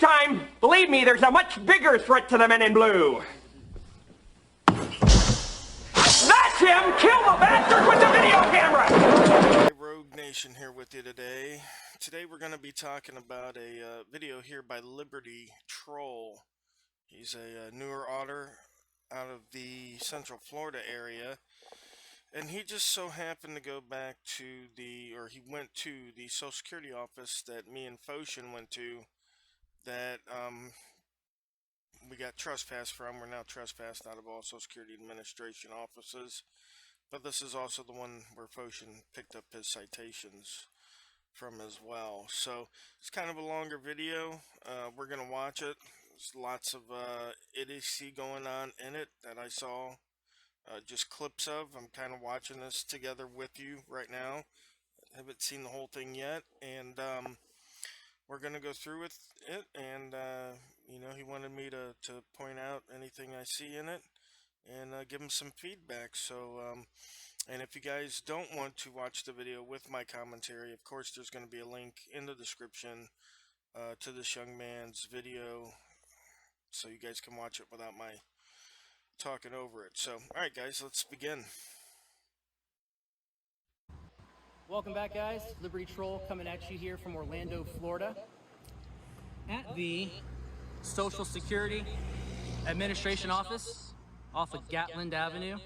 time, believe me, there's a much bigger threat to the men in blue. That's him! Kill the bastard with the video camera! Hey, Rogue Nation here with you today. Today we're going to be talking about a video here by Liberty Troll. He's a newer otter out of the Central Florida area. And he just so happened to go back to he went to the Social Security office that me and Foshin went to that we got trespassed from. We're now trespassed out of all Social Security Administration offices. But this is also the one where Foshin picked up his citations from as well. So it's kind of a longer video. We're going to watch it. There's lots of idiocy going on in it that I saw. Just clips of. I'm kind of watching this together with you right now. I haven't seen the whole thing yet, and we're gonna go through with it. And you know, he wanted me to point out anything I see in it and give him some feedback. So, and if you guys don't want to watch the video with my commentary, of course, there's going to be a link in the description to this young man's video, so you guys can watch it without my talking over it. So, alright guys, let's begin. Welcome back, guys. Liberty Troll coming at you here from Orlando, Florida, at the Social Security Administration office off of Gatland Avenue.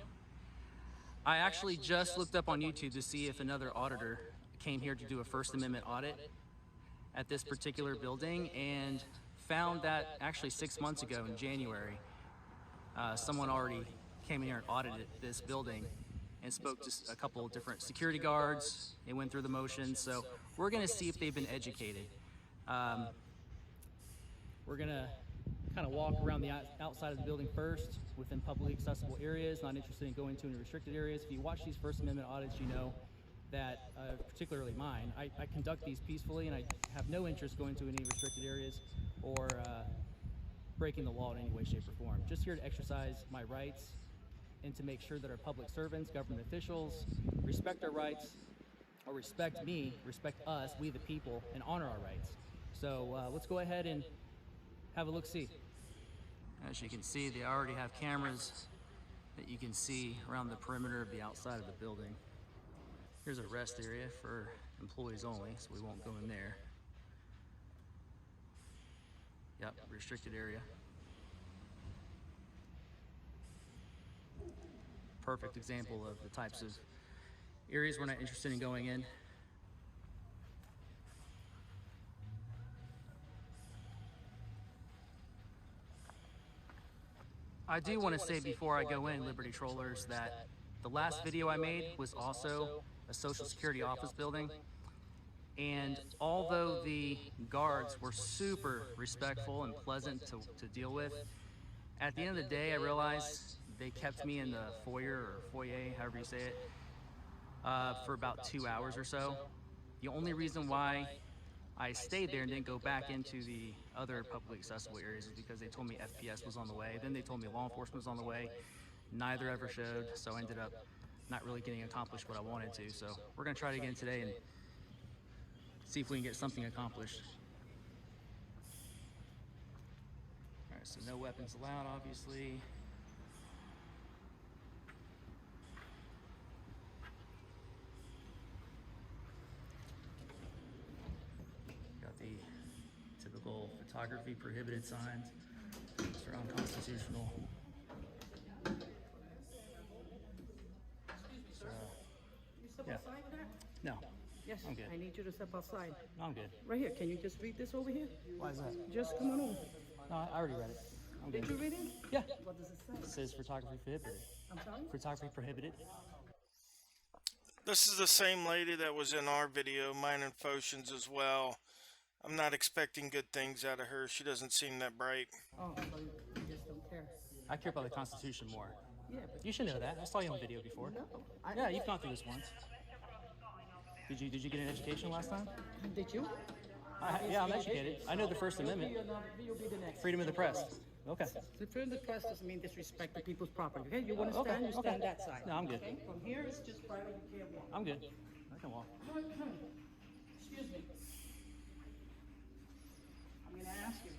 I actually just looked up on YouTube to see if another auditor came here to do a First Amendment audit at this particular building, and found that actually 6 months ago in January, someone already came in here and audited this building and spoke to a couple of different security guards. They went through the motions, so we're going to see if they've been educated. We're going to kind of walk around the outside of the building first, within publicly accessible areas. Not interested in going to any restricted areas. If you watch these First Amendment audits, you know that, particularly mine, I conduct these peacefully, and I have no interest going to any restricted areas or breaking the law in any way, shape, or form. Just here to exercise my rights and to make sure that our public servants, government officials, respect our rights, or respect me, respect us, we the people, and honor our rights. So let's go ahead and have a look-see. As you can see, they already have cameras that you can see around the perimeter of the outside of the building. Here's a rest area for employees only, so we won't go in there. Yep, restricted area. Perfect example of the types of areas we're not interested in going in. I do want to say before I go in, Liberty Trollers, that the last video I made was also a Social Security office building. And although the guards were super respectful and pleasant to deal with, at the end of the day, I realized they kept me in the foyer, however you say it, for about 2 hours or so. The only reason why I stayed there and didn't go back into the other publicly accessible areas is because they told me FPS was on the way. Then they told me law enforcement was on the way. Neither ever showed, so I ended up not really getting accomplished what I wanted to. So we're gonna try it again today and see if we can get something accomplished. All right, so no weapons allowed, obviously. Got the typical photography prohibited signs. These are unconstitutional. So, yeah. No. Yes, I'm good. I need you to step outside. No, I'm good. Right here, can you just read this over here? Why is that? Just come on over. No, I already read it. I'm good. Did you read it? Yeah. What does it It say? says photography prohibited. I'm sorry? Photography prohibited. This is the same lady that was in our video, mine and Foshin's as well. I'm not expecting good things out of her. She doesn't seem that bright. Oh, so you just don't care. I care about the Constitution more. Yeah, but You should know that. I saw you on video before. no. Yeah, you've gone through this once. Did you get an education last time? Did you? Yeah, I'm educated. I know the First Amendment. You'll be the next. Freedom of the press. Okay. The freedom of the press doesn't mean disrespect to people's property, okay? You want to Okay, stand, you okay. stand that side. No, I'm good. Okay? From here, it's just private, you can't walk. I'm good. I can walk. Excuse me. I'm gonna ask you.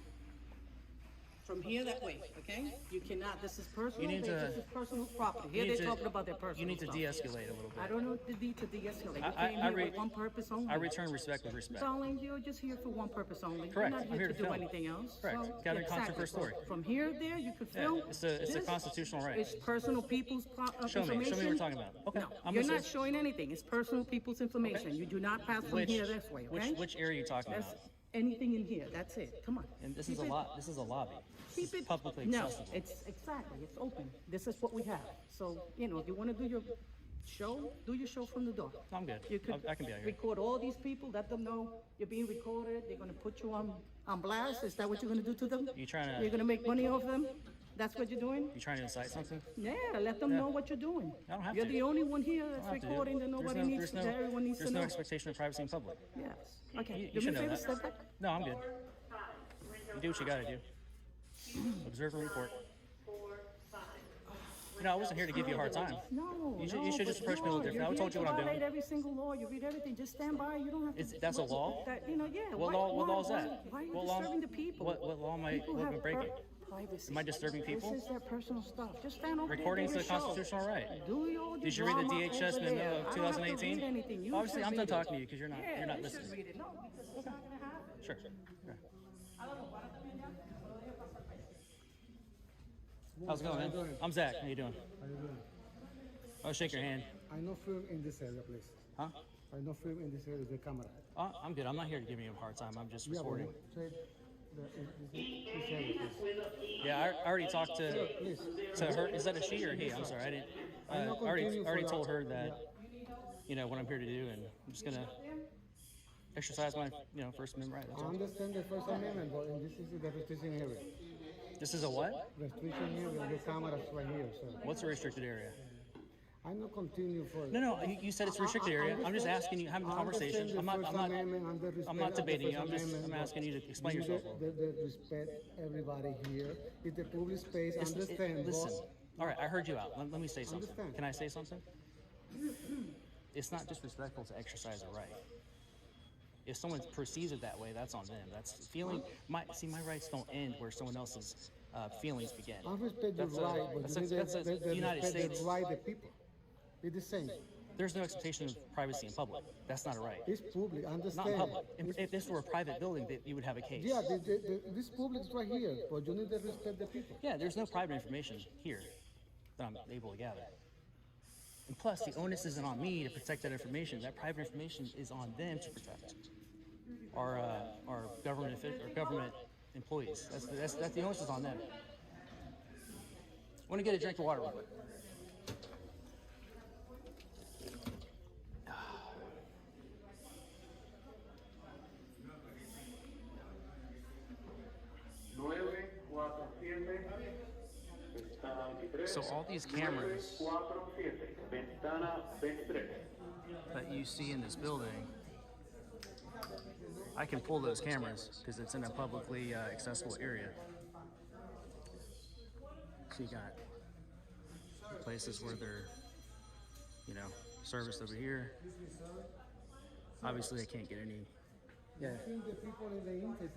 From here that way, okay? You cannot, this is personal, need to- this is personal property. Here you need they're to- talking about their personal You need to stuff. de-escalate a little I bit. don't know the need to de-escalate. You I- came I here re- with one purpose only. I return respect with respect. Darling, you're just here for one purpose only. Correct. You're I'm not here here to to do film. anything else. Correct. So, Gathering content for a story. From here, there, you could film. it's a this. constitutional right. It's personal people's Show me. Show me what information. we're talking about. Okay. No, I'm you're listening. not showing anything. It's personal people's information. You do not pass from Which, here this way, okay? which area are you talking That's about? anything in here. That's it. Come on. And this Keep is a it- lot. This is a lobby. Keep It's it publicly no, accessible. it's exactly. It's open. This is what we have. So you know, if you want to do your show, do your show from the door. I'm good. You could I can be out here. record all these people. Let them know you're being recorded. They're gonna put you on blast. Is that what you're gonna do to them? You trying to- You're gonna make money off them? That's what you're doing? You trying to incite something? Yeah, let them know what you're doing. I don't have You're to. the only one here I that's don't have to do it. recording that nobody needs. That everyone needs to There's no know. expectation of privacy in public. Yes. Okay. You Do me should a know favor, that. step back. No, I'm good. You do what you gotta do. Observe and report. You know, I wasn't here to give you a hard time. No, You should- no, you should just but approach me a little no, different. I you're told you here what I'm to doing. violate every single law. You read everything. Just stand by. You don't have to. That's a law? You know, yeah. What why- law? What why- law is why- that? Why are you What law? disturbing the people? What law am I? People What am I have breaking? privacy. Am I disturbing people? This is their personal stuff. Just stand over Recording's there. a constitutional right. Do your Did you read the drama DHS over memo there. of I don't have to 2018? read anything. You Obviously, should I'm done read it. talking to you because you're not Yeah, not you listening. should read it. No, because it's not gonna happen. Sure. How's it going, man? I'm Zach. How you doing? How you doing? I'll shake your hand. I no film in this area, please. Huh? I no film in this area, the camera. I'm good. I'm not here to give you a hard time. I'm just Yeah, but recording. say this area, please. Yeah, I already talked to Please. her. Is that a she or a he? I'm sorry, I didn't. I'm not already continuing already for told that. her that you know what I'm here to do, and I'm just gonna exercise my First Amendment right. That's I all. understand the First Amendment, but this is the restriction area. This is a what? Restriction area, the cameras right here, sir. What's a restricted area? I not continue for. No. You said it's a restricted area. I'm just asking you, having a conversation. I'm not debating you. I'm asking you to explain yourself. The respect everybody here. It's the public space. Listen, Understand, listen. but All right, I heard you out. Let me say something. Understand. Can I say something? It's not disrespectful to exercise a right. If someone perceives it that way, that's on them. That's feeling. My rights don't end where someone else's feelings begin. I respect your That's a- right, but that's you a- need that's a the United respect States. the right the people. It's the same. There's no expectation of privacy in public. That's not a right. It's public. Understand. Not in public. If this were a private building, you would have a case. Yeah, this public is right here, but you need to respect the people. Yeah, there's no private information here that I'm able to gather. And plus, the onus isn't on me to protect that information. That private information is on them to protect. Our government or government employees. That's the onus is on them. I want to get a drink of water real quick. So all these cameras that you see in this building, I can pull those cameras because it's in a publicly accessible area. So you got places where they're, serviced over here. Obviously, I can't get any. Yeah, I think the people in the interview.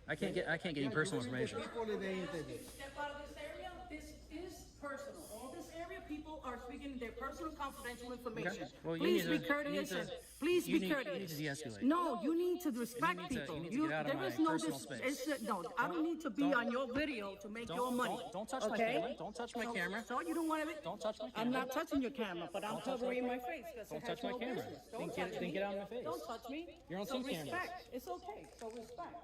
I can't get any personal information. People in the interview. Step out of this area. This is personal. All this area, people are speaking their personal confidential information. Well, you Please need be to- courteous. you need to- Please you be need- courteous. you need to de-escalate. No, you need to respect need to- people. you need to get out of there my is no personal space. no, I don't need to be on your video to make your money. Don't touch my okay? camera. Don't touch my camera. So you don't want to. Don't touch my I'm camera. not touching your camera, but I'm Don't touch my covering my camera. face. 'Cause Don't it touch has my no camera. business. Then Don't get- touch then me. get out of my face. Don't touch me. You're on so two cameras. respect. It's okay. So respect.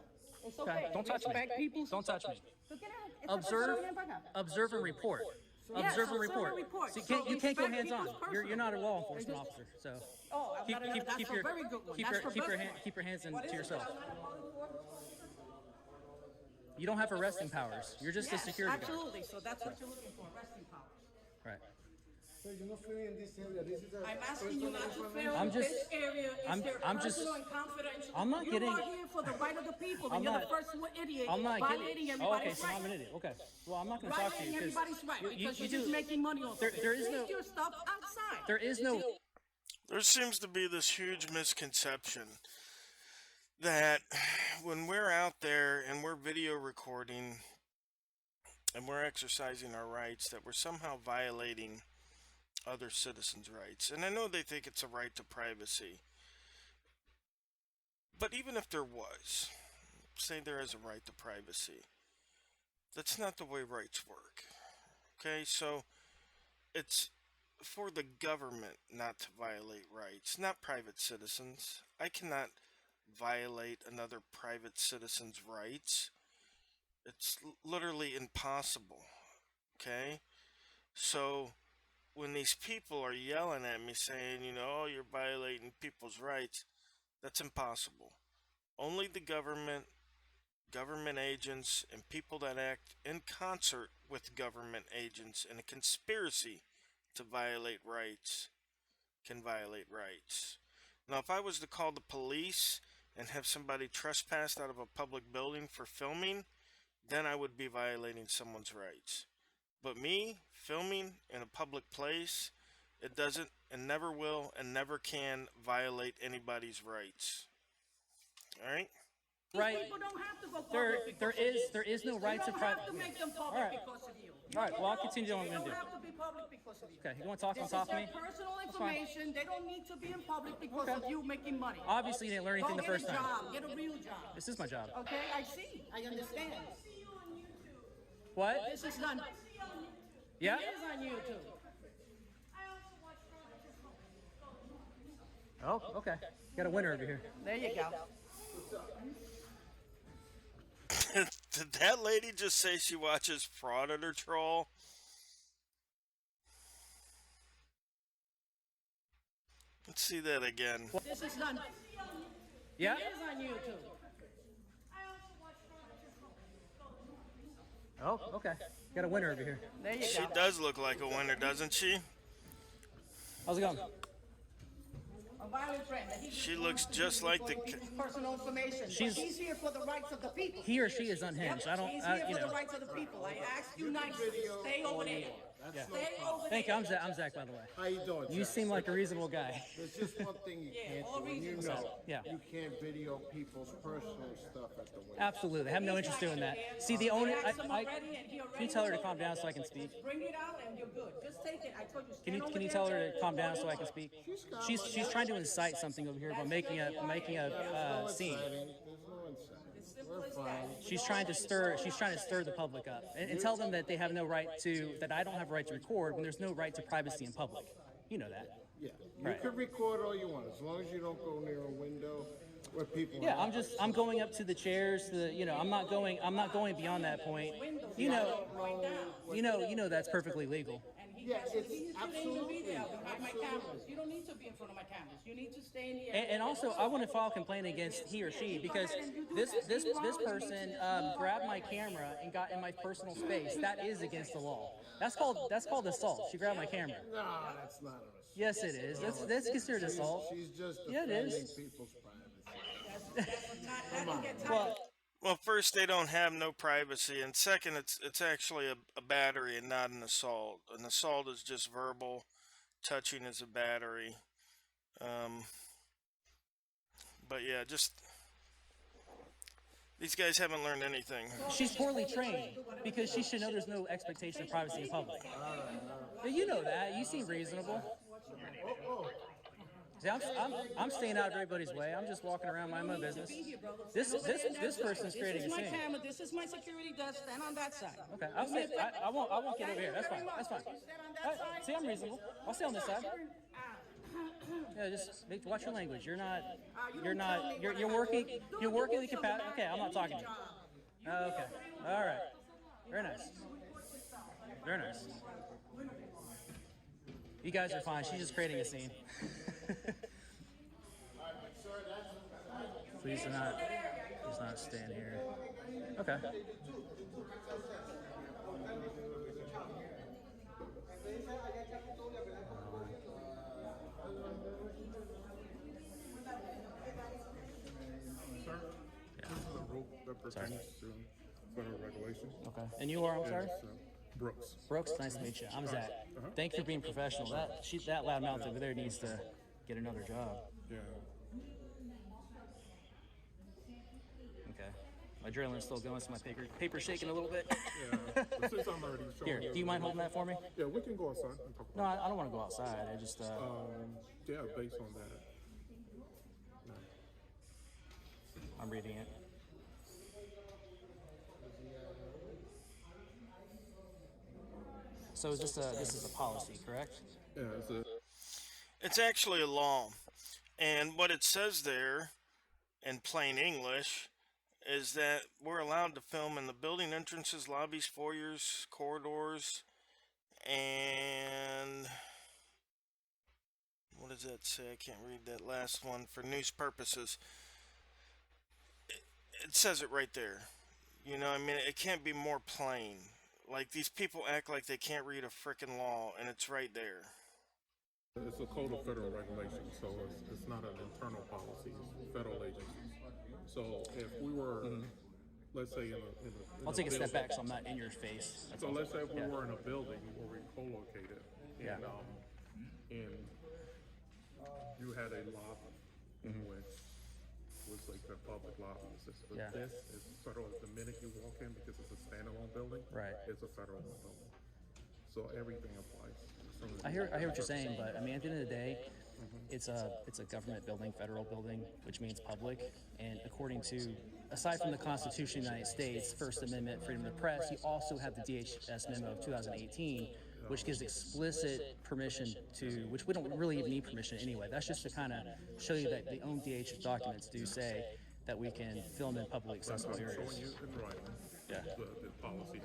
It's Okay, okay. don't touch me. Respect people's. Don't touch me. So get out. Esta Observe, persona viene para acá. observe and report. Yes, Observe and observe and report. report. See, So you can't go respect hands on. people's You're not a law enforcement personal. officer, so Oh, I've got another- that's a very good one. keep That's your for keep your both. hand, keep your hands in What is to it? yourself. I'm not a law enforcement officer. You don't have arresting powers. You're just a Yes, security guard. absolutely. So that's what you're looking for, arresting powers. Right. So you're not filming in this area. This is a I'm asking you not to personal film I'm just- this area. It's I'm- their I'm just- personal and confidential. I'm not you getting- are here for the right of the people, I'm and you're not- the first idiot I'm not violating getting. Oh, okay, everybody's so I'm an rights. idiot. Okay. Well, I'm not going to talk to Violating you everybody's right because you you're do. just making money off There- of it. there is Leave no- your stuff outside. There is no. There seems to be this huge misconception that when we're out there and we're video recording, and we're exercising our rights, that we're somehow violating other citizens' rights. And I know they think it's a right to privacy, but even if there was, say there is a right to privacy, that's not the way rights work. Okay, so it's for the government not to violate rights, not private citizens. I cannot violate another private citizen's rights. It's literally impossible. Okay? So when these people are yelling at me saying, oh, you're violating people's rights, that's impossible. Only the government agents, and people that act in concert with government agents in a conspiracy to violate rights can violate rights. Now, if I was to call the police and have somebody trespassed out of a public building for filming, then I would be violating someone's rights. But me filming in a public place, it doesn't and never will and never can violate anybody's rights. All right? Right. People don't have to go There public is no right to You don't private. have to make them public All right. because of you. All right. Well, I'll continue on what I'm They gonna don't do. have to be public because of you. Okay. You want to talk on This top is of me? their personal That's fine. information. They don't need to be in public because Okay. of you making money. Obviously, you didn't learn anything the Go first get a time. job. Get a real job. This is my job. Okay, I see. I understand. What? This is not. Yeah. It is on YouTube. Oh, okay. Got a winner over here. There you go. Did that lady just say she watches Predator Troll? Let's see that again. This is not. Yeah. It is on YouTube. Oh, okay. Got a winner over here. There you She go. does look like a winner, doesn't she? How's it going? A violent friend. that he She just looks wants to just use like for the his personal information. She's- He's here for the rights of the people. He or she is unhinged. I don't. He's here You for the know. rights of the people. I asked you nicely. Stay over there. Yeah. Stay over Thank you. there. I'm Zach, by the way. How you doing, You Jack? seem like a reasonable guy. There's just one thing you can't all do, and you reasons. know. Yeah. You can't video people's personal stuff at the window. Absolutely. I have no interest in doing that. See, the owner. I asked him already, and he Can you already tell her to told calm me. down so I can speak? Bring it out and you're good. Just take it. I told you. Can you stand can you over tell there, her to calm down hold so I on. can speak? She's trying to incite something over here by making a scene. There's no insight. We're fine. She's trying to stir the public up and tell them that they have no right to, that I don't have a right to record when there's no right to privacy in public. You know that. Yeah, you Right. can record all you want, as long as you don't go near a window where people. Yeah, are. I'm going up to the chairs. I'm not going beyond that point. You know that's perfectly legal. Yeah, it's You shouldn't even be absolutely. there behind my cameras. You don't need to be in front of my cameras. You need to stay in the And also, I want to file a complaint against he or she because this person grabbed my camera and got in my personal space. That is against the law. That's called assault. She grabbed my camera. No, that's not an assault. Yes, it is. That's considered assault. She's just Yeah, it defending is. people's privacy. Well, first, they don't have no privacy, and second, it's actually a battery and not an assault. An assault is just verbal. Touching is a battery. But yeah, just these guys haven't learned anything. She's poorly trained because she should know there's no expectation of privacy in public. But you know that. You seem reasonable. See, I'm staying out of everybody's way. I'm just walking around minding my business. This person's creating a This is my scene. camera. This is my security desk. Stand on that side. Okay, I won't get over here. That's fine. That's fine. See, I'm reasonable. I'll stay on this side. Yeah, just watch your language. You're working the capacity. Okay, I'm not talking to you. Okay, all right. Very nice. Very nice. You guys are fine. She's just creating a scene. Please do not stand here. Okay. Sir, this is a rule that pertains to federal regulations. Okay. And you are, I'm sorry? Yes, Brooks. Brooks, nice to meet you. I'm Zach. Thank you for being professional. That loudmouth over there needs to get another job. Yeah. Okay. My adrenaline's still going, so my paper's shaking a little bit. Yeah, but since I'm already showing Here, do you mind holding that for me? Yeah, we can go outside and talk No, about I don't want to go outside. I just, it. Yeah, based on that. I'm reading it. So this is a policy, correct? Yeah, It's actually a law. And what it says there, in plain English, is that we're allowed to film in the building entrances, lobbies, foyers, corridors, and what does that say? I can't read that last one. For news purposes. It says it right there. You know, I mean, it can't be more plain. Like, these people act like they can't read a frickin' law, and it's right there. It's a code of federal regulations, so it's not an internal policy. It's federal agencies. So if we were, let's say, in a I'll take a step building- back so I'm not in your face. That's So all. let's say if we Yeah. were in a building where we co-located, Yeah. and you had a lobby in which was like the public lobby. But Yeah. this is federal. The minute you walk in, because it's a standalone building, Right. it's a federal building. So everything applies. I hear what you're saying, but I mean, at the end of the day, it's a government building, federal building, which means public. And according to, aside from the Constitution of the United States, First Amendment, freedom of the press, you also have the DHS memo of 2018, which gives explicit permission to, which we don't really even need permission anyway. That's just to kind of show you that the own DHS documents do say that we can film in publicly accessible Showing areas. you in writing Yeah. the policy.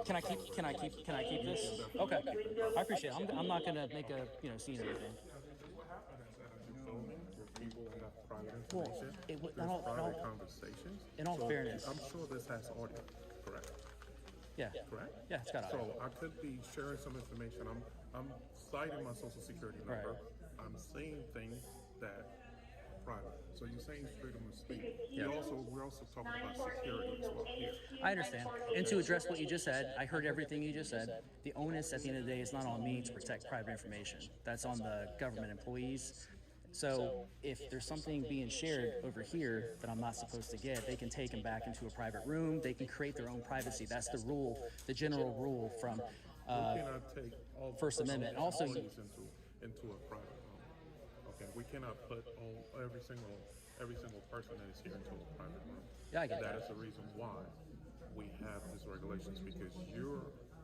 Can I keep this? Okay, I appreciate it. I'm not gonna make a scene or anything. What happened is that as you're filming, there's people that have private Well, information. in There's all- private conversations. in all So fairness- I'm sure this has audio, correct? Yeah, Correct? yeah, it's got audio. So I could be sharing some information. I'm citing my social security number. Right. I'm saying things that are private. So you're saying freedom of speech. Yeah. We're also talking about security as well here. I understand. And to address what you just said, I heard everything you just said. The onus at the end of the day is not on me to protect private information. That's on the government employees. So if there's something being shared over here that I'm not supposed to get, they can take them back into a private room. They can create their own privacy. That's the rule, the general rule from We cannot take all First Amendment. Also, employees into a private room. Okay, we cannot put every single person that is here into a private room. Yeah, I get that. That is the reason why we have these regulations, because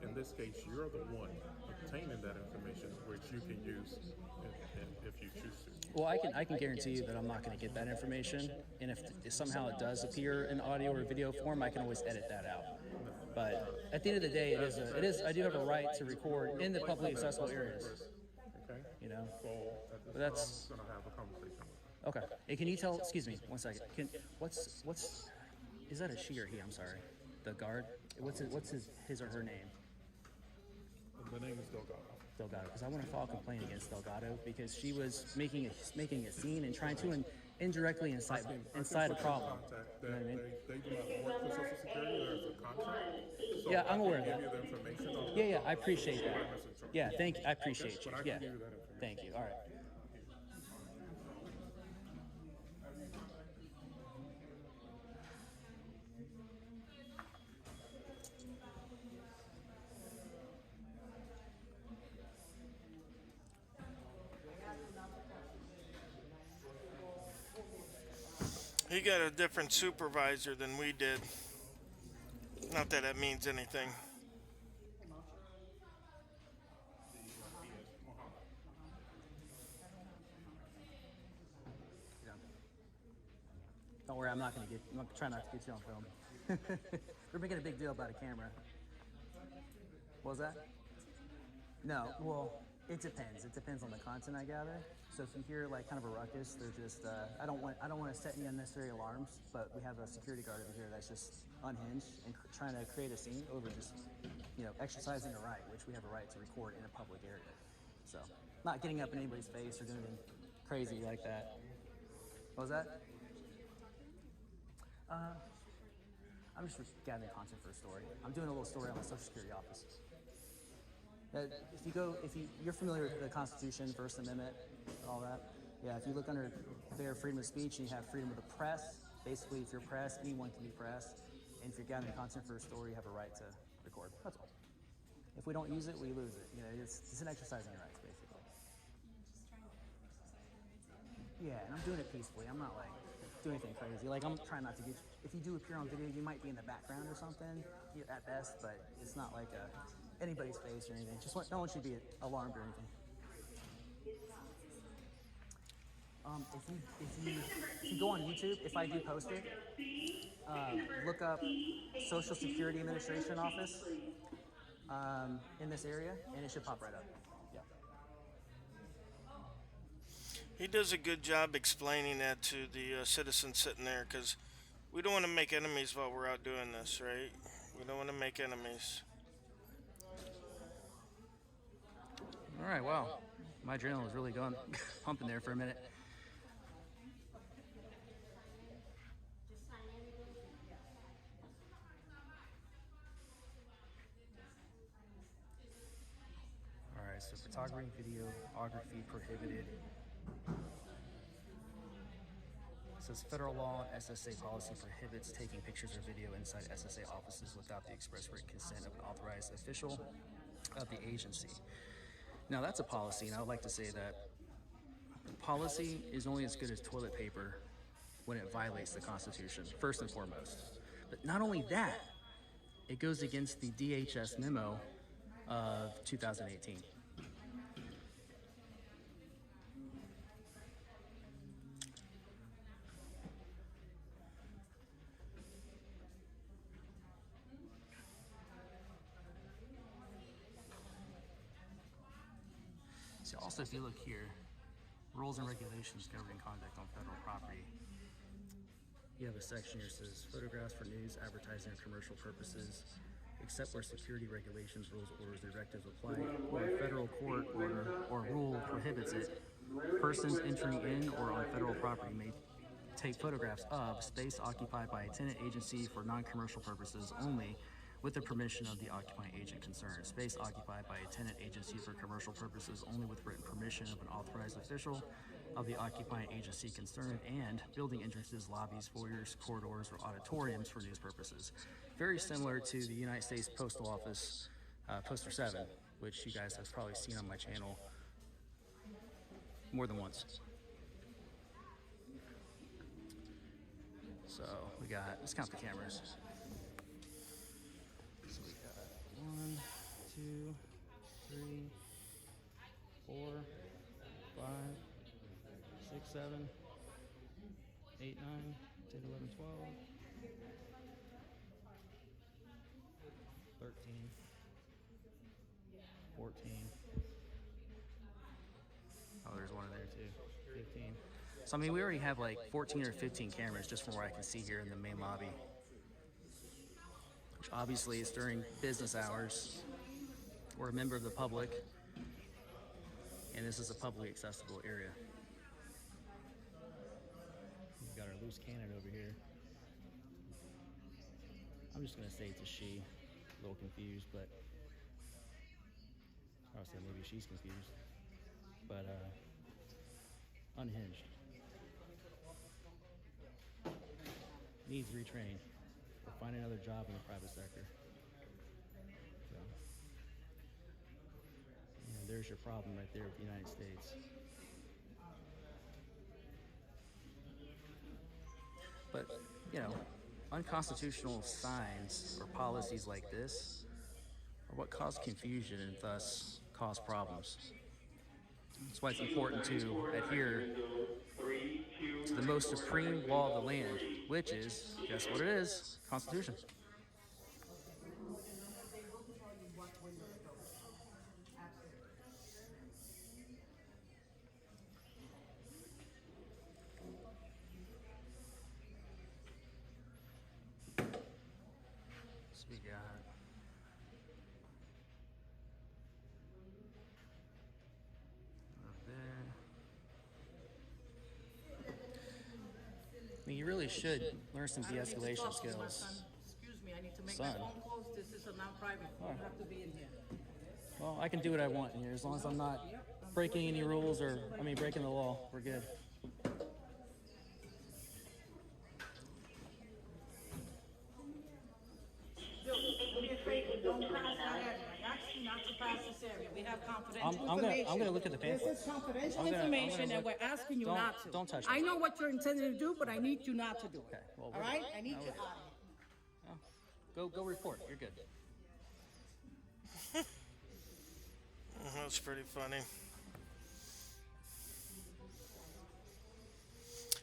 in this case, you're the one obtaining that information, which you can use if you choose to. well, I can guarantee you that I'm not going to get that information. And if somehow it does appear in audio or video form, I can always edit that out. But at the end of the day, I do have a right to record in the publicly accessible areas. Okay? You know. So at this But that's- time, I'm gonna have a conversation with you. Okay. Hey, can you tell? Excuse me, one second. What's? Is that a she or he? I'm sorry. The guard. What's his or her name? The name is Delgado. Delgado. Because I want to file a complaint against Delgado because she was making a scene and trying to indirectly incite a problem. Contact You know what I mean? they do not work for Social Security. There's a contract. So Yeah, I'm aware of I can that. give you the information on Yeah, I appreciate that. that. Yeah, thank you. I appreciate you. But I Yeah, can give you that information. thank you. All right. He got a different supervisor than we did. Not that that means anything. Don't worry, I'm trying not to get you on film. We're making a big deal about a camera. What was that? No, well, it depends. It depends on the content I gather. So if you hear like kind of a ruckus, they're just I don't want to set any unnecessary alarms, but we have a security guard over here that's just unhinged and trying to create a scene over just exercising a right, which we have a right to record in a public area. So not getting up in anybody's face or doing anything crazy like that. What was that? I'm just gathering content for a story. I'm doing a little story on the Social Security office. You're familiar with the Constitution, First Amendment, all that. Yeah, if you look under there, freedom of speech, and you have freedom of the press. Basically, if you're press, anyone can be press. And if you're gathering content for a story, you have a right to record. That's all. If we don't use it, we lose it. You know, it's an exercise in your rights, basically. Yeah, and I'm doing it peacefully. I'm not like doing anything crazy. Like, I'm trying not to get. If you do appear on video, you might be in the background or something at best, but it's not like anybody's face or anything. Just no one should be alarmed or anything. If you go on YouTube, if I do post it, look up Social Security Administration Office in this area, and it should pop right up. Yeah. He does a good job explaining that to the citizens sitting there, because we don't want to make enemies while we're out doing this, right? We don't want to make enemies. All right, wow. My adrenaline was really going pumping there for a minute. Alright, so photography, videography prohibited. It says federal law and SSA policy prohibits taking pictures or video inside SSA offices without the express written consent of an authorized official of the agency. Now that's a policy, and I would like to say that policy is only as good as toilet paper when it violates the Constitution, first and foremost. But not only that, it goes against the DHS memo of 2018. So also, if you look here, rules and regulations governing conduct on federal property, you have a section here that says photographs for news, advertising, and commercial purposes, except where security regulations, rules, orders, directives apply, or a federal court order or rule prohibits it. Persons entering in or on federal property may take photographs of space occupied by a tenant agency for non-commercial purposes only, with the permission of the occupying agent concerned. Space occupied by a tenant agency for commercial purposes only with written permission of an authorized official of the occupying agency concerned, and building entrances, lobbies, foyers, corridors, or auditoriums for news purposes. Very similar to the United States Postal Office Poster 7, which you guys have probably seen on my channel more than once. So we got, let's count the cameras. So we got 1, 2, 3, 4, 5, 6, 7, 8, 9, 10, 11, 12, 13, 14. Oh, there's one in there too. 15. So I mean, we already have like 14 or 15 cameras just from where I can see here in the main lobby. Which obviously is during business hours. We're a member of the public, and this is a publicly accessible area. We've got our loose cannon over here. I'm just gonna say it's a she. A little confused, but I would say maybe she's confused. But unhinged. Needs retrained or find another job in the private sector. So, you know, there's your problem right there with the United States. But, you know, unconstitutional signs or policies like this are what cause confusion and thus cause problems. That's why it's important to adhere to the most supreme law of the land, which is, guess what it is? Constitution. So we got I mean, you really should learn some de-escalation skills. Excuse me, I need to make Son. my phone calls. This is a non-private. You have to be in here. Well, I can do what I want in here as long as I'm not breaking any rules or, breaking the law. We're good. don't pass that area. I asked you not to pass this area. We have confidential information. I'm gonna look at the pamphlet. This is confidential I'm gonna information, and look- we're asking you Don't- not to. don't touch I this. know what you're intending to do, but I need you not to do it. Okay, well, All right? I need you out of here. Go report. You're good. That's pretty funny.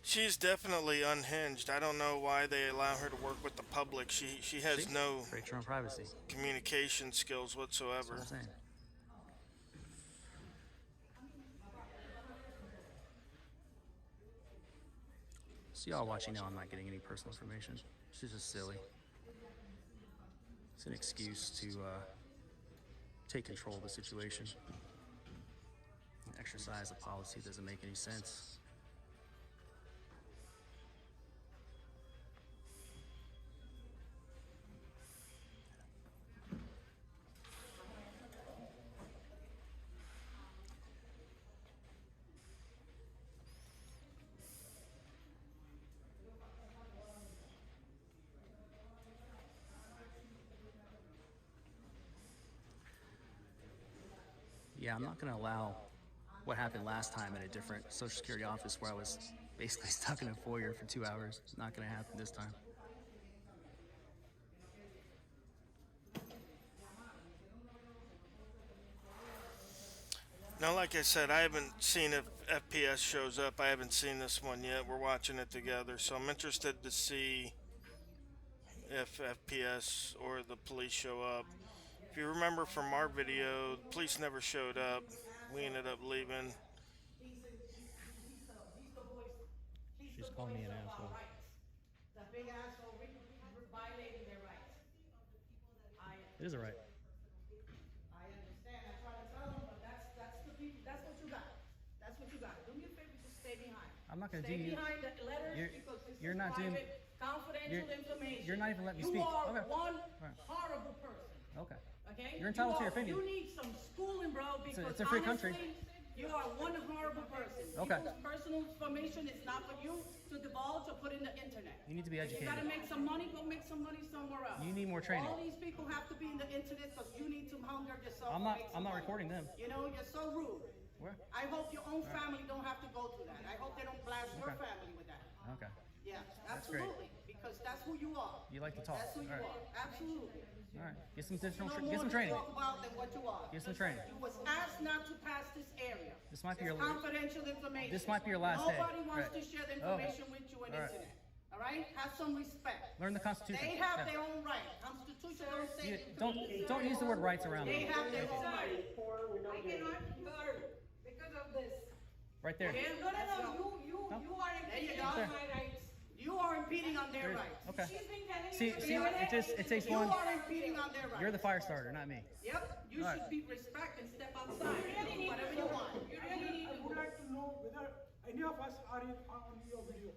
She's definitely unhinged. I don't know why they allow her to work with the public. She has no Breach your own privacy. communication skills whatsoever. That's what I'm saying. So y'all watching now, I'm not getting any personal information. She's just silly. It's an excuse to take control of the situation. Exercise the policy doesn't make any sense. Yeah, I'm not going to allow what happened last time at a different Social Security office where I was basically stuck in a foyer for 2 hours. It's not going to happen this time. Now, like I said, I haven't seen if FPS shows up. I haven't seen this one yet. We're watching it together, so I'm interested to see if FPS or the police show up. If you remember from our video, the police never showed up. We ended up leaving. She's calling me an asshole. The big asshole violating their rights. It is a right. I understand. I try to tell them, but that's the people. That's what you got. That's what you got. Do me a favor, just stay behind. I'm not gonna Stay do you. behind the letters You're- because this you're is not doing- private, confidential information. you're not even letting me You speak. are Okay. one Right. horrible person. Okay. Okay? You're entitled to your opinion. You need some schooling, bro, because it's a free country. honestly, you are one horrible person. Okay. People's personal information is not for you to divulge or put in the internet. You need to be You gotta educated. make some money, go make some money somewhere else. You need more training. All these people have to be in the internet because you need to hunger yourself. I'm and not. make some I'm not money. recording them. You know, you're so rude. Where? I hope your own family don't have to go through that. I hope they don't blast your Okay. family with that. Okay. Yeah, That's great. absolutely. Because that's who you are. You like to talk. That's who you All right. are. Absolutely. All right. Get some additional. No Get more some to training. talk about than what you are. Get some training. You was asked not to pass this area. This might be It's your- confidential information. This might be your last day. Nobody wants Right. to share the Oh. information with you on the All right. internet. All right? Have some respect. Learn the Constitution. They have Yeah. their own right. Constitution don't say You- you can don't do don't use the word rights around They them. have their own right. I cannot hear because of this. Right there. Yeah, no. You are impeding on There. my rights. You are impeding on their There- rights. Okay. She's been telling See, you see, it takes You one. are impeding on their rights. You're the fire starter, not me. Yep, you All right. should be respect and step outside. Whatever you want. You really need I to would do. like to know whether any of us are on your video.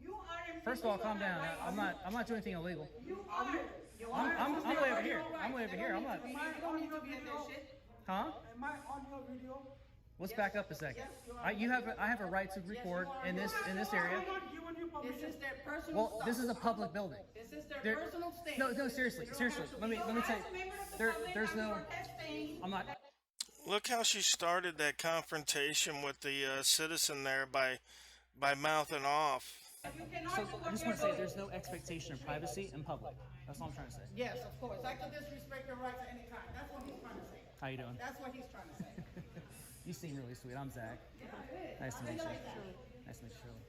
You are impeding. First of all, calm on their down. rights. I'm not doing anything illegal. You are. You I'm are. way over here. They don't I'm way over here. I'm not. need to be- they don't need to be in that shit. Huh? Am I on your video? Let's back up a second. Yes, you are. I have a right to record in this area. I'm not giving you This permission. is their personal Well, stuff. this is a public building. This is their There- personal stance. No, seriously. Let me tell you. There's no. I'm not. Look how she started that confrontation with the citizen there by mouthing off. So I just want to say there's no expectation of privacy in public. That's all I'm trying to say. Yes, of course. I can disrespect your rights at any time. That's what he's trying to say. How you doing? That's what he's trying to say. You seem really sweet. I'm Zach. Nice to meet you. Nice to meet you, Shirley.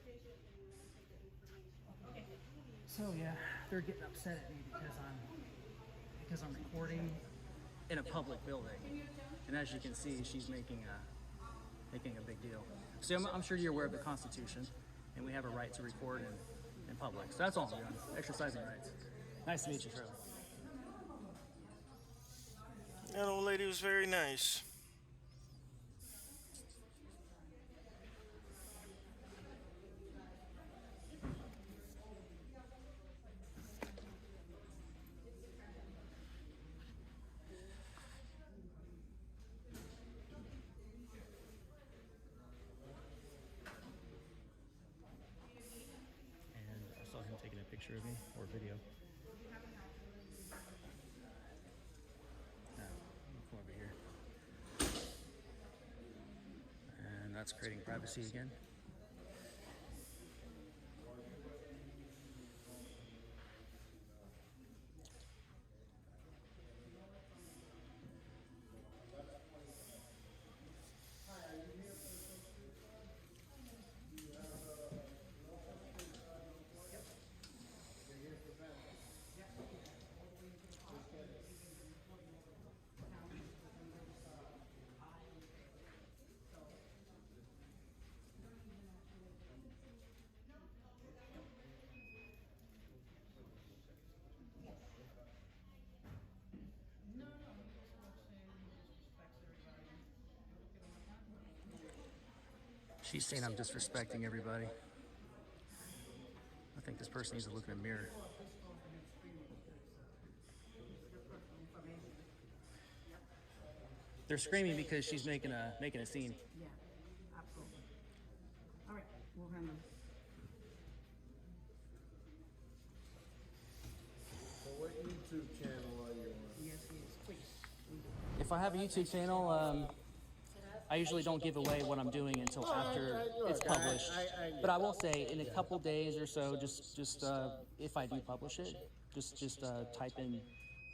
So yeah, they're getting upset at me because I'm recording in a public building, and as you can see, she's making a big deal. So I'm sure you're aware of the Constitution, and we have a right to record in public. So that's all I'm doing, exercising rights. Nice to meet you, Shirley. That old lady was very nice. And I saw him taking a picture of me or video. it's creating privacy again. She's saying I'm disrespecting everybody. I think this person needs to look in the mirror. They're screaming because she's making a scene. Yeah, absolutely. All right, we'll handle it. So what YouTube channel are you on? Yes, yes, please. If I have a YouTube channel, I usually don't give away what I'm doing until after it's published. But I will say, in a couple days or so, just if I do publish it, just type in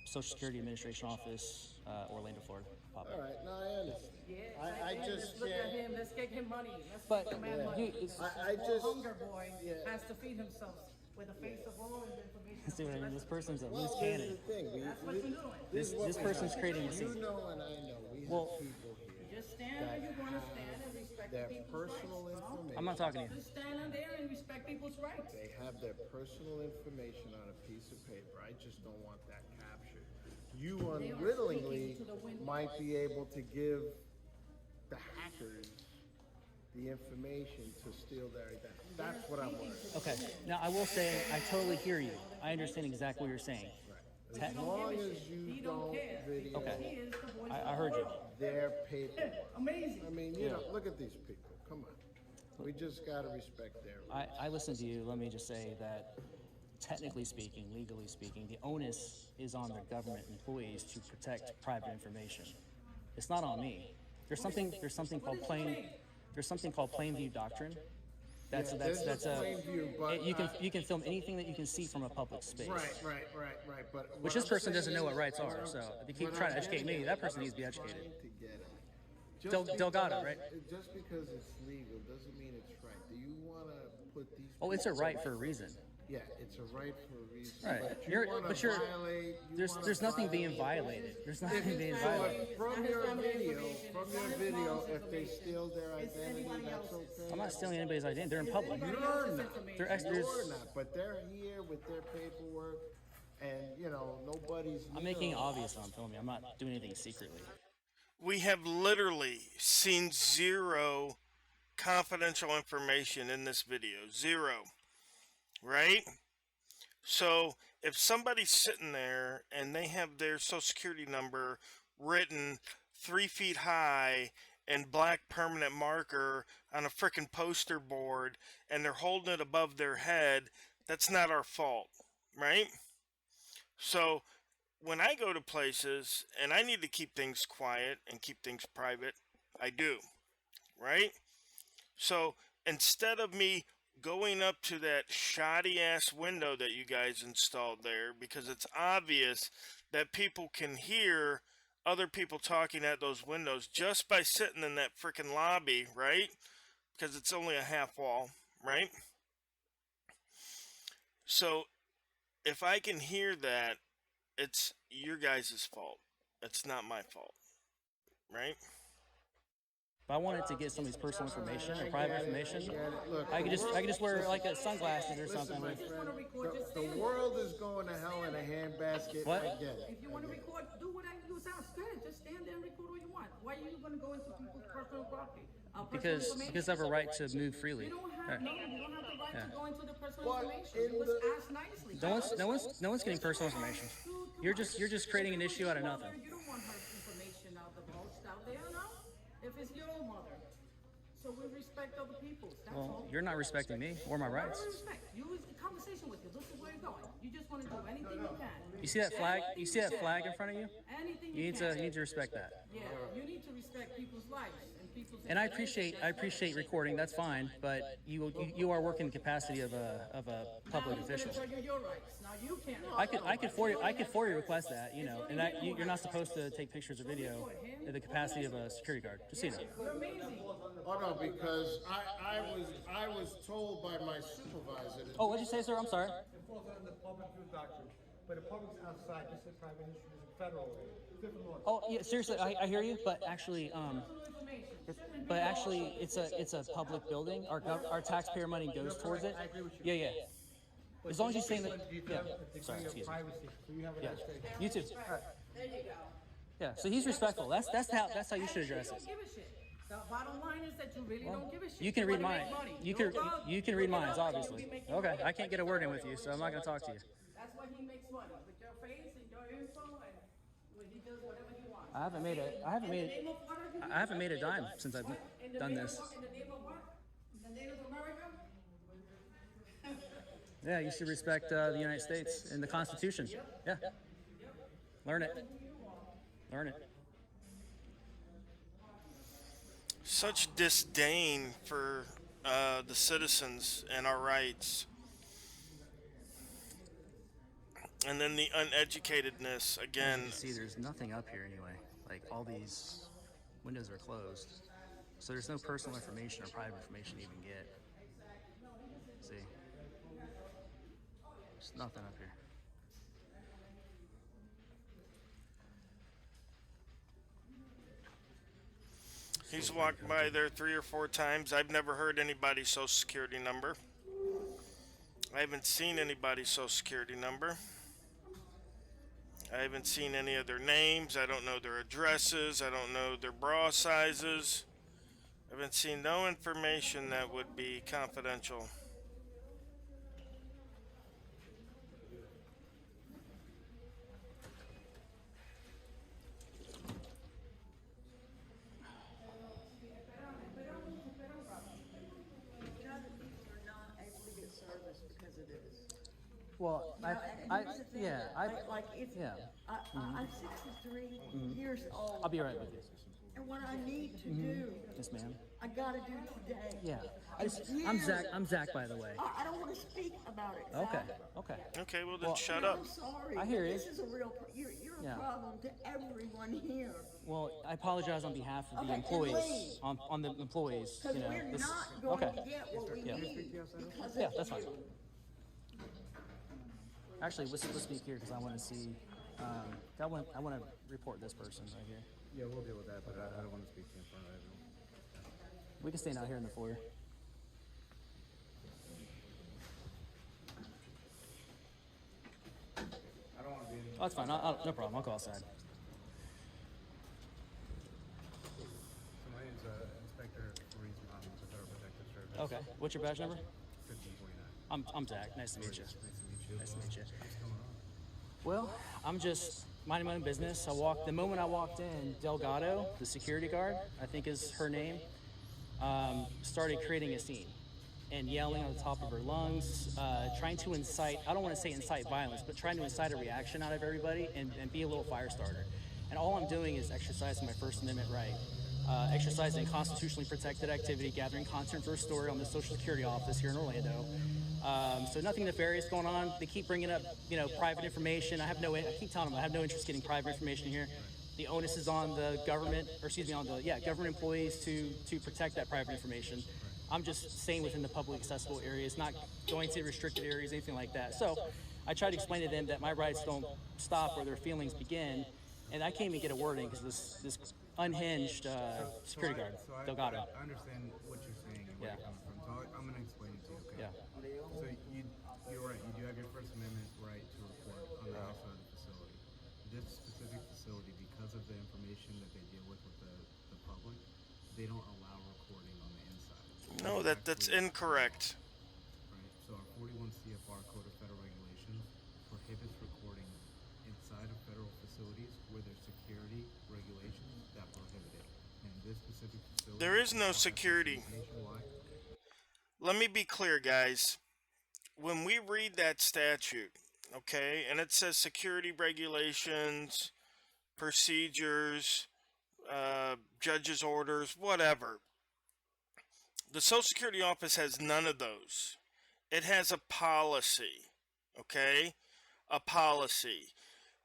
Social Security Administration Office, Orlando, Florida. Pop All up. right, no, I understand. Yeah, I just look at can't. him. Let's get him money. Let's But get the man money. I just. Hunger boy Yeah. has to feed himself with the face of all the information. See what I mean? This person's a Well, loose here's cannon. the thing. That's what you're doing. This person's creating a scene. You know, and I know we Well- have people here. Just stand where you want to stand and respect Their people's personal rights. information. I'm not talking to you. Just stand on there and respect people's rights. They have their personal information on a piece of paper. I just don't want that captured. You unwittingly speaking to the window. might be able to give the hackers the information to steal their identity. That's what I'm worried about. Okay. Now I will say I totally hear you. I understand exactly what you're saying. As long as you don't video Okay. He is the voice I heard you. their paperwork. Amazing. I mean, you know, look at these people. Come on. We just gotta respect their rights. I listen to you. Let me just say that technically speaking, legally speaking, the onus is on the government employees to protect private information. It's not on me. There's something called Plainview Doctrine. That's a Plainview, but, you can film anything that you can see from a public space. Right. But Which what this I'm person doesn't saying know what is- rights are. So if you keep what trying to I'm educate saying me, is that person I'm needs to be trying educated. to get it. Delgado, right? Just because it's legal doesn't mean it's right. Do you want to put these? Oh, it's a people- right for a reason. Yeah, it's a right for a reason. Right. But You're- you want but to you're- violate. There's nothing being violated. There's nothing being violated. From your video, if they steal their identity, that's okay. I'm not stealing anybody's identity. They're in public. You're not. They're You're not. But they're here with their paperwork, and you know nobody's. I'm making it obvious I'm filming. I'm not doing anything secretly. We have literally seen zero confidential information in this video. Zero. Right? So if somebody's sitting there and they have their social security number written 3 feet high in black permanent marker on a frickin' poster board and they're holding it above their head, that's not our fault. Right? So when I go to places and I need to keep things quiet and keep things private, I do. Right? So instead of me going up to that shoddy ass window that you guys installed there, because it's obvious that people can hear other people talking at those windows just by sitting in that freaking lobby, right? Because it's only a half wall, right? So if I can hear that, it's your guys' fault. It's not my fault, right? If I wanted to get somebody's personal information or private information, Look, I could just wear like a sunglasses or something. my Like, friend, the world is going to hell in a handbasket. What? I get it. If you want to record, do whatever you sound good. Just stand there and record all you want. Why are you going to go into people's personal property? because I have a right to move freely. You don't have, Right. no, you don't have the right to go into the personal But information. in You was the- asked nicely. No one's getting personal information. Dude, come You're on. just creating an issue out of nothing. You don't want her information out divulged out there, no? If it's your own mother. So we respect other people's, that's all. Well, you're not respecting me or my rights. I respect. You was the conversation with you. This is where you're going. You just want to do anything you can. You see that flag? You see that flag in front of you? Anything You you need can. to respect that. Yeah, you need to respect people's lives and people's And I appreciate recording. That's fine, but you are working in the capacity of a public official. Your rights. Now you can't. I could for you request that, you know, and you're not supposed to take pictures or video in the capacity of a security guard. Just so you know. You're amazing. Oh no, because I was told by my supervisor that Oh, what'd you say, sir? I'm sorry. It falls under the public use doctrine, but the public's outside, just like private industry is federal, different laws. Oh, yeah, seriously, I hear you, but actually, it's a public building. Our taxpayer money goes towards it. I agree with you. Yeah. As long as you're saying that. You Yeah. have a degree Sorry, of excuse me. privacy, so you have a Yeah. nice day. You too. There you go. Yeah. So he's respectful. That's how you should address You it. don't give a shit. The bottom line is that you really don't give a shit. You can read wanna mine. make money. You No can doubt. you can read Look it mine, up, so you'll obviously. be making Okay. money. I can't get a word in with you, so I'm not gonna talk to you. That's why he makes money, with your face and your info, and when he does whatever he wants. I haven't made a dime since I've done this. In the name of what? In the name of America? Yeah, you should respect the United States and the Constitution. Yeah. Learn it. Learn it. Such disdain for the citizens and our rights. And then the uneducatedness again. See, there's nothing up here anyway. Like all these windows are closed, so there's no personal information or private information to even get. See, there's nothing up here. He's walked by there 3 or 4 times. I've never heard anybody's social security number. I haven't seen anybody's social security number. I haven't seen any of their names. I don't know their addresses. I don't know their bra sizes. I haven't seen no information that would be confidential. You know that people are not able to get service because of this. Well, Like if, I'm 63 years old. I'll be right with you. And what I need to do, Yes, ma'am. I gotta do today. Yeah. Years. I'm Zach, by the way. I don't wanna speak about it. Okay. Zach. Okay. Okay, well then Well, shut And up. I'm sorry. I hear but you. This is a real, you're Yeah. a problem to everyone here. Well, I apologize on behalf of the Okay, employees. please. On the employees, Because you know. we're this- not going okay. to get what we Yeah. need because Yeah, of that's fine. you. Actually, let's speak here because I want to see. I want to report this person right here. Yeah, we'll deal with that, but I don't want to speak to you in front of everyone. We can stand out here in the foyer. I don't want to be in. Oh, that's fine. No problem. I'll go outside. So my name's Inspector Reese Mountain with the Federal Protective Service. Okay. What's your badge number? 1549. I'm Zach. Nice to meet you. Nice to meet you. Nice to meet you. What's going on? Well, I'm just minding my own business. The moment I walked in, Delgado, the security guard, I think is her name, started creating a scene and yelling on the top of her lungs, trying to incite, I don't want to say incite violence, but trying to incite a reaction out of everybody and be a little fire starter. And all I'm doing is exercising my First Amendment right, exercising constitutionally protected activity, gathering content for a story on the Social Security office here in Orlando. So nothing nefarious going on. They keep bringing up, private information. I keep telling them I have no interest in getting private information here. The onus is on the government, government employees to protect that private information. I'm just staying within the public accessible areas, not going to restricted areas, anything like that. So I try to explain to them that my rights don't stop where their feelings begin, and I can't even get a word in because this unhinged security guard, Delgado. I understand what you're saying and where Yeah. you're coming from. So I'm going to explain it to you, okay? Yeah. So you're right. You do have your First Amendment right to report on the outside of the facility. This specific facility, because of the information that they deal with the public, they don't allow recording on the inside. No, that's incorrect. Right. So our 41 CFR Code of Federal Regulations prohibits recording inside of federal facilities where there's security regulations that prohibit it. And this specific facility, There is no security. nationwide. Let me be clear, guys. When we read that statute, okay, and it says security regulations, procedures, judge's orders, whatever, The Social Security office has none of those. It has a policy, okay? A policy.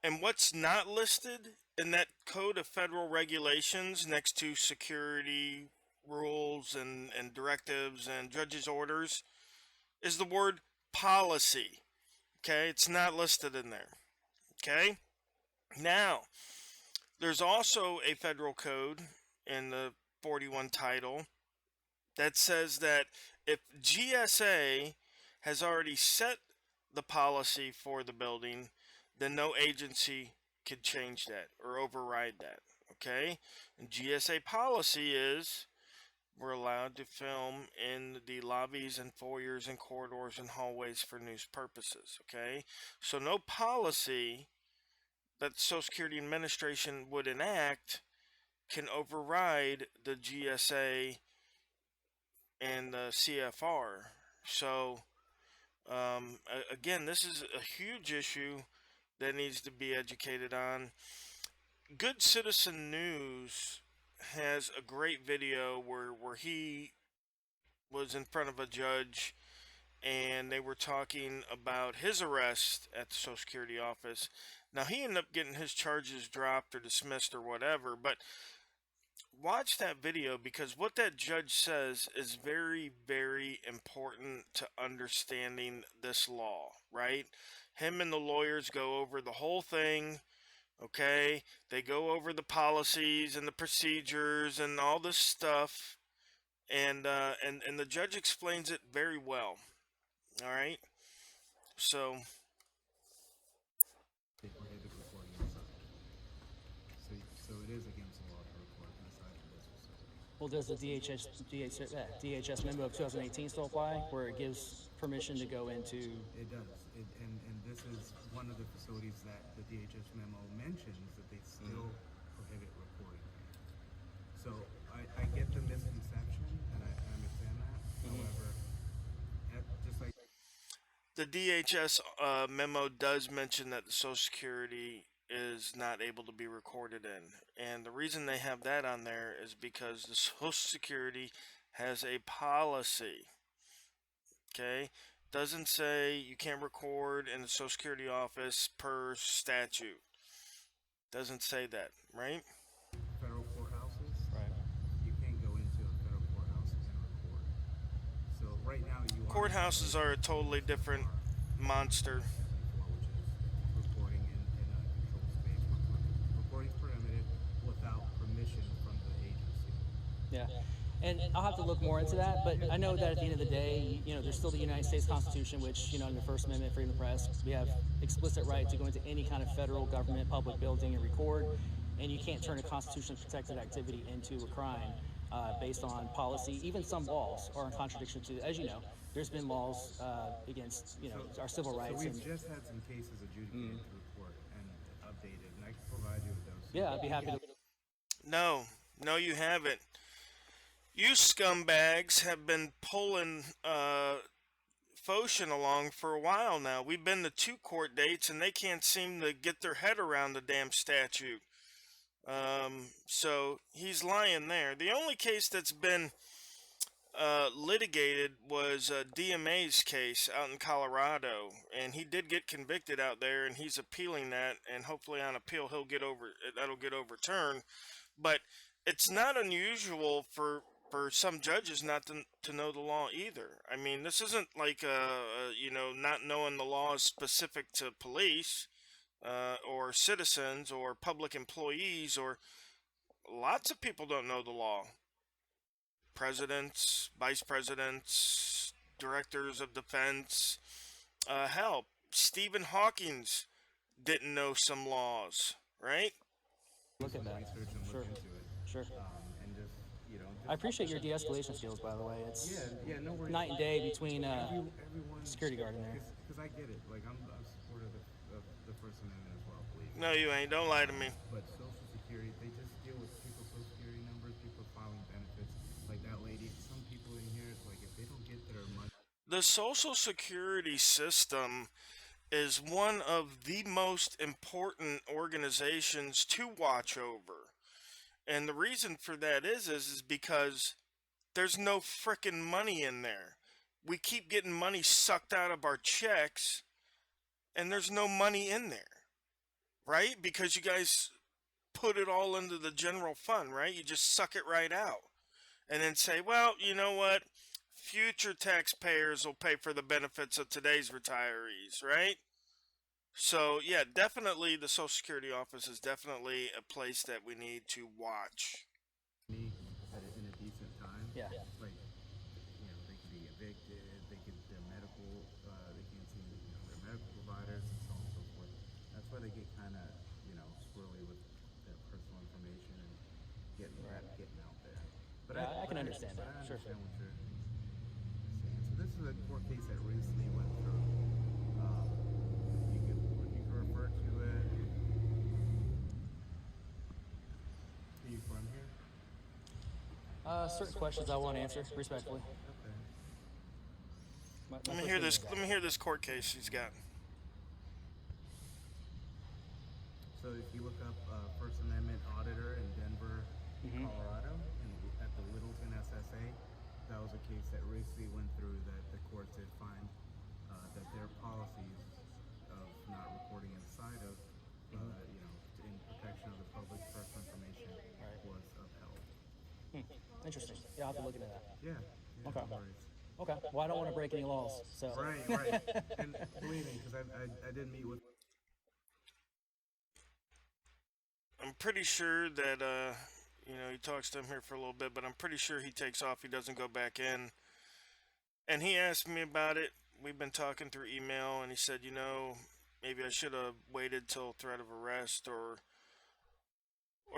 And what's not listed in that Code of Federal Regulations next to security rules and directives and judges' orders is the word policy. Okay? It's not listed in there. Okay? Now, there's also a federal code in the 41 title that says that if GSA has already set the policy for the building, then no agency could change that or override that. Okay? And GSA policy is we're allowed to film in the lobbies and foyers and corridors and hallways for news purposes. Okay? So no policy that the Social Security Administration would enact can override the GSA and the CFR. So again, this is a huge issue that needs to be educated on. Good Citizen News has a great video where he was in front of a judge and they were talking about his arrest at the Social Security office. Now, he ended up getting his charges dropped or dismissed or whatever, but watch that video because what that judge says is very, very important to understanding this law, right? Him and the lawyers go over the whole thing, okay? They go over the policies and the procedures and all this stuff, and the judge explains it very well, all right? So They prohibit recording inside. So it is against the law to record inside of this facility. Well, does the DHS memo of 2018 still apply, where it gives permission to go into? It does. And this is one of the facilities that the DHS memo mentions that they still prohibit recording. So I get the misconception, and I understand that. However, just like the DHS memo does mention that the Social Security is not able to be recorded in. And the reason they have that on there is because the Social Security has a policy. Okay? Doesn't say you can't record in the Social Security office per statute. Doesn't say that, right? federal courthouses, Right. you can't go into a federal courthouse and record. So right now you are Courthouses are a totally different monster. which is recording in a controlled space. Recording permitted without permission from the agency. Yeah. And I'll have to look more into that, but I know that at the end of the day, there's still the United States Constitution, which, in the First Amendment, freedom of the press, we have explicit right to go into any kind of federal government public building and record, and you can't turn a constitutionally protected activity into a crime based on policy. Even some laws are in contradiction to, as you know, there's been laws against, our civil So rights. we've And just had some cases adjudicated to report and updated, and I can provide you with those. yeah, I'd be happy to. No, you haven't. You scumbags have been pulling Foshin along for a while now. We've been to 2 court dates and they can't seem to get their head around the damn statute. So he's lying there. The only case that's been litigated was DMA's case out in Colorado, and he did get convicted out there, and he's appealing that, and hopefully on appeal that'll get overturned. But it's not unusual for some judges not to know the law either. I mean, this isn't like not knowing the law is specific to police or citizens or public employees, or lots of people don't know the law. Presidents, vice presidents, directors of defense. Hell, Stephen Hawking's didn't know some laws, right? Look at that. Research and Sure. look into it. Sure. And just, I appreciate your de-escalation skills, by the way. It's yeah, no worries. night and day between Everyone, security guard in there. Because I get it. Like, I'm supportive of the First Amendment as well, believe me. No, you ain't. Don't lie to me. But Social Security, they just deal with people's Social Security numbers, people filing benefits. Like that lady, some people in here, like, if they don't get their money. The Social Security system is one of the most important organizations to watch over. And the reason for that is because There's no frickin' money in there. We keep getting money sucked out of our checks, and there's no money in there, right? Because you guys put it all into the general fund, right? You just suck it right out and then say, well, you know what? Future taxpayers will pay for the benefits of today's retirees, right? So, yeah, definitely the Social Security office is definitely a place that we need to watch. Me at in a decent time. Yeah. Like, they could be evicted, their medical, they can't see, their medical providers and so on and so forth. That's why they get kind of, squirrely with their personal information and getting out there. But Yeah, I can understand that. I Sure. understand what you're saying. So this is a court case that recently went through. You can refer to it. Are you from here? Certain questions I won't answer respectfully. Okay. Let me hear this. Let me hear this court case he's got. So if you look up First Amendment Auditor in Denver, Colorado, and at the Littleton SSA, that was a case that recently went through that the court did find that their policies of not reporting inside of, in protection of the public's personal information was upheld. Interesting. Yeah, I'll have to look into that. Yeah. Okay. No worries. Okay. Well, I don't want to break any laws, so. Right. And believe me, because I did meet with. I'm pretty sure that he talks to him here for a little bit, but I'm pretty sure he takes off. He doesn't go back in. And he asked me about it. We've been talking through email, and he said, maybe I should have waited till threat of arrest or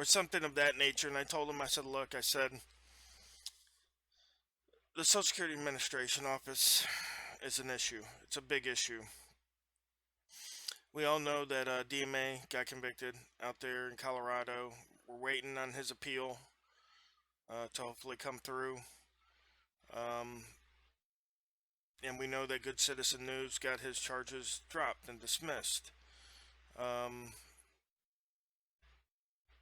something of that nature. And I told him, I said, look, I said, the Social Security Administration office is an issue. It's a big issue. We all know that DMA got convicted out there in Colorado. We're waiting on his appeal to hopefully come through. And we know that Good Citizen News got his charges dropped and dismissed.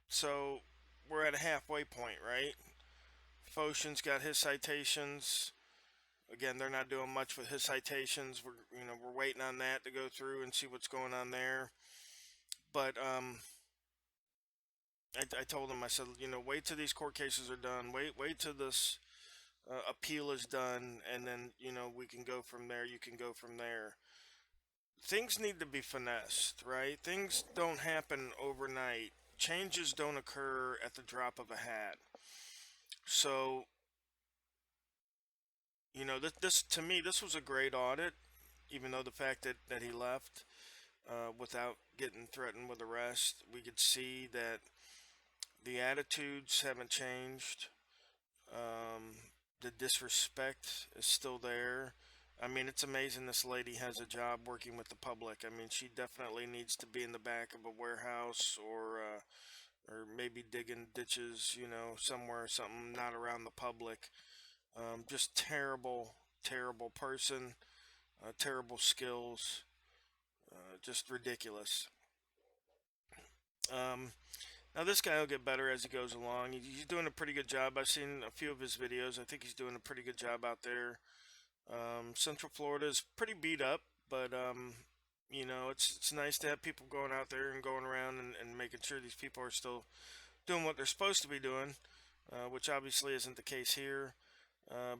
So we're at a halfway point, right? Foshin's got his citations. Again, they're not doing much with his citations. We're waiting on that to go through and see what's going on there. But I told him, I said, wait till these court cases are done. Wait till this appeal is done, and then we can go from there. You can go from there. Things need to be finessed, right? Things don't happen overnight. Changes don't occur at the drop of a hat. So, this to me, this was a great audit, even though the fact that he left without getting threatened with arrest, we could see that the attitudes haven't changed. The disrespect is still there. I mean, it's amazing this lady has a job working with the public. I mean, she definitely needs to be in the back of a warehouse or maybe digging ditches, somewhere, something not around the public. Just terrible, terrible person, terrible skills, just ridiculous. Now this guy will get better as he goes along. He's doing a pretty good job. I've seen a few of his videos. I think he's doing a pretty good job out there. Central Florida is pretty beat up, but it's nice to have people going out there and going around and making sure these people are still doing what they're supposed to be doing, which obviously isn't the case here.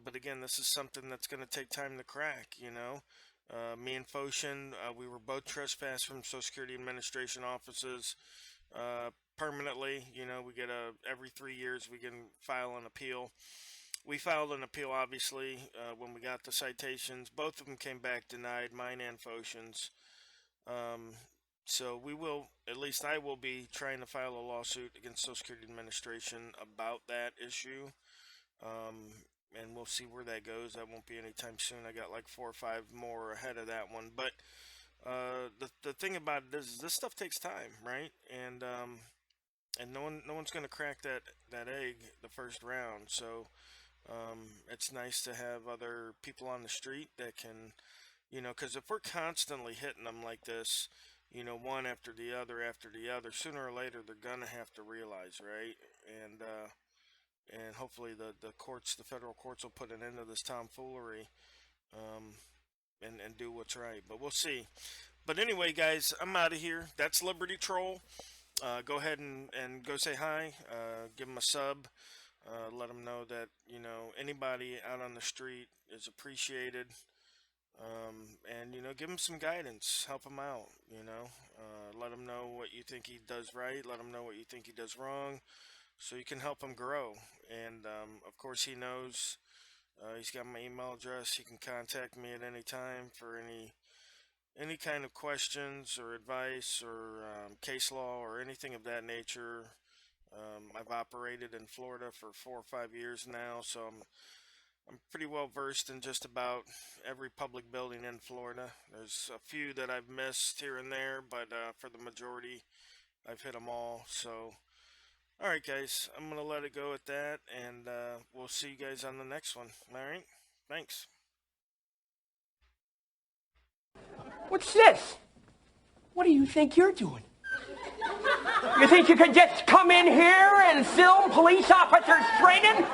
But again, this is something that's going to take time to crack, Me and Foshin, we were both trespassed from Social Security Administration offices permanently. We get every 3 years we can file an appeal. We filed an appeal, obviously, when we got the citations. Both of them came back denied, mine and Foshin's. So we will, at least I will be trying to file a lawsuit against Social Security Administration about that issue. And we'll see where that goes. That won't be anytime soon. I got like 4 or 5 more ahead of that one. But the thing about it is this stuff takes time, right? And no one's going to crack that egg the first round. So it's nice to have other people on the street that can, because if we're constantly hitting them like this, one after the other, sooner or later they're going to have to realize, right? And and hopefully the courts, the federal courts, will put an end to this tomfoolery, and do what's right. But we'll see. But anyway, guys, I'm out of here. That's Liberty Troll. Go ahead and go say hi. Give him a sub. Let him know that, you know, anybody out on the street is appreciated. And, you know, give him some guidance. Help him out, you know. Let him know what you think he does right. Let him know what you think he does wrong, so you can help him grow. And, of course, he knows. He's got my email address. He can contact me at any time for any kind of questions or advice or case law or anything of that nature. I've operated in Florida for 4 or 5 years now, so I'm pretty well versed in just about every public building in Florida. There's a few that I've missed here and there, but for the majority, I've hit them all. So, all right, guys, I'm gonna let it go at that, and we'll see you guys on the next one. All right, thanks. What's this? What do you think you're doing? You think you could just come in here and film police officers training?